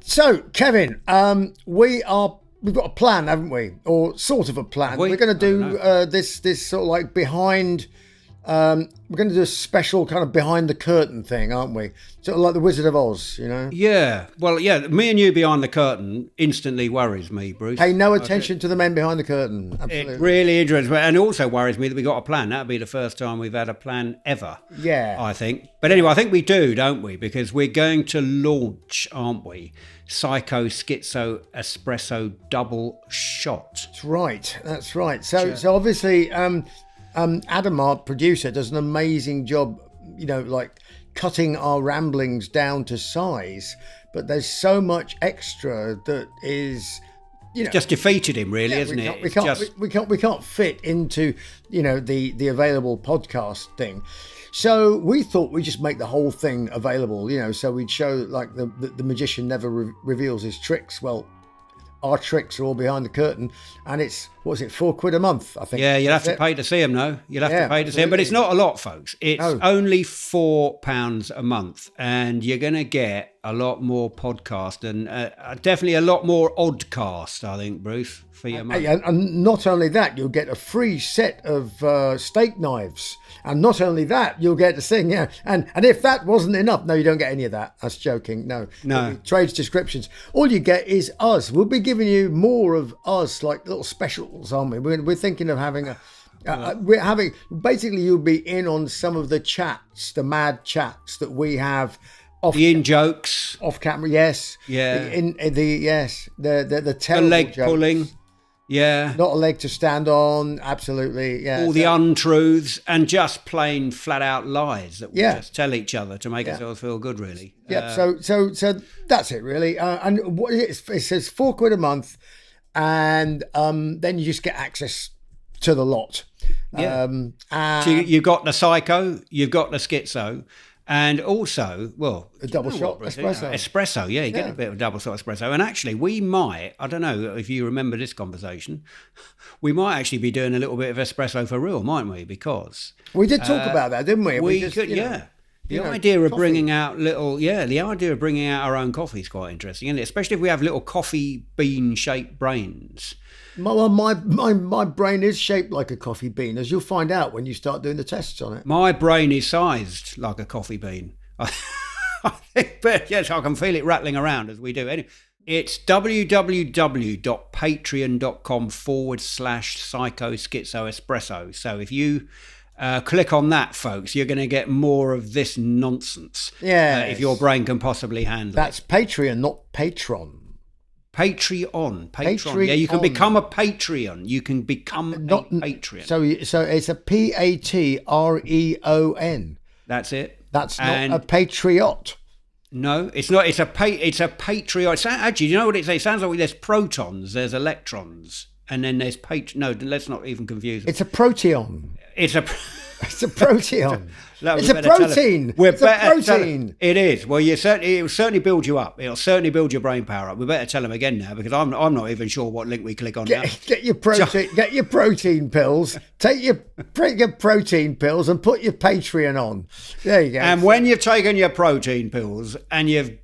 So Kevin, we've got a plan, haven't we? Or sort of a plan. We're going to do this sort of like behind. We're going to do a special kind of behind the curtain thing, aren't we? Sort of like the Wizard of Oz, you know? Yeah. Well, yeah. Me and you behind the curtain instantly worries me, Bruce. Pay no attention to the men behind the curtain. Absolutely. It really interests me, and it also worries me that we got a plan. That'd be the first time we've had a plan ever. Yeah. I think. But anyway, I think we do, don't we? Because we're going to launch, aren't we? Psycho Schizo Espresso double shot. That's right. So obviously, Adam, our producer, does an amazing job, you know, like cutting our ramblings down to size. But there's so much extra that is, you know, just defeated him, really, isn't it? We can't fit into, you know, the available podcast thing. So we thought we'd just make the whole thing available, you know, so we'd show like the magician never reveals his tricks. Well, our tricks are all behind the curtain, and it's, what was it, £4 a month, I think. Yeah, you'll have to pay to see them, though. You'll have to pay to see them, but it's not a lot, folks. It's only £4 a month, and you're going to get a lot more podcast and definitely a lot more oddcast, I think, Bruce, for your money. And not only that, you'll get a free set of steak knives. And not only that, you'll get to sing, yeah. And if that wasn't enough, no, you don't get any of that. That's joking. No. Trades descriptions. All you get is us. We'll be giving you more of us, like little specials, aren't we? We're thinking of having basically you'll be in on some of the chats, the mad chats that we have. The in-jokes. Off camera, yes. Yeah. The terrible the leg jokes. Pulling. Yeah. Not a leg to stand on, absolutely. Yeah. All the untruths and just plain flat out lies that we just tell each other to make ourselves feel good, really. Yeah, so that's it, really. And what it says £4 a month, and then you just get access to the lot. Yeah. So you've got the Psycho, you've got the Schizo, and also, well, a double shot espresso. Espresso, yeah, you get a bit of a double shot espresso. And actually, we might, I don't know if you remember this conversation, we might actually be doing a little bit of espresso for real, mightn't we? Because we did talk about that, didn't we? We could, yeah. The idea of bringing out our own coffee is quite interesting, isn't it? Especially if we have little coffee bean shaped brains. Well, my brain is shaped like a coffee bean, as you'll find out when you start doing the tests on it. My brain is sized like a coffee bean. I think, but yes, I can feel it rattling around as we do. Anyway, it's www.patreon.com/Psycho Schizo Espresso. So if you click on that, folks, you're going to get more of this nonsense. Yeah, if your brain can possibly handle it. That's Patreon, not Patron. Patreon. Yeah, you can become a Patreon. You can become a Patreon. So it's a Patreon. That's it. That's not a patriot. No, it's not. It's a patriot. Actually, you know what it says? It sounds like there's protons, there's electrons, and then there's No, let's not even confuse them. It's a proteon. It's a proteon. It's a protein. It's a protein. It is. Well, it will certainly build you up. It'll certainly build your brain power up. We better tell them again now, because I'm not even sure what link we click on now. Get your protein. Get your protein pills. Take your protein pills and put your Patreon on. There you go. And when you've taken your protein pills and you've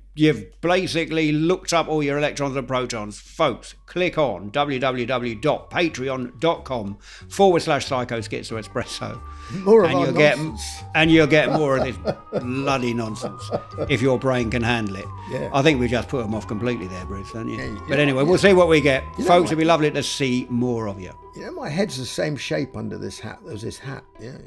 basically looked up all your electrons and protons, folks, click on www.patreon.com/Psycho Schizo Espresso. More of our nonsense. And you'll get more of this bloody nonsense if your brain can handle it. Yeah. I think we just put them off completely there, Bruce, don't you? Yeah, but anyway, we'll see what we get. Folks, it'd be lovely to see more of you. You know, my head's the same shape under this hat. There's this hat. Yeah.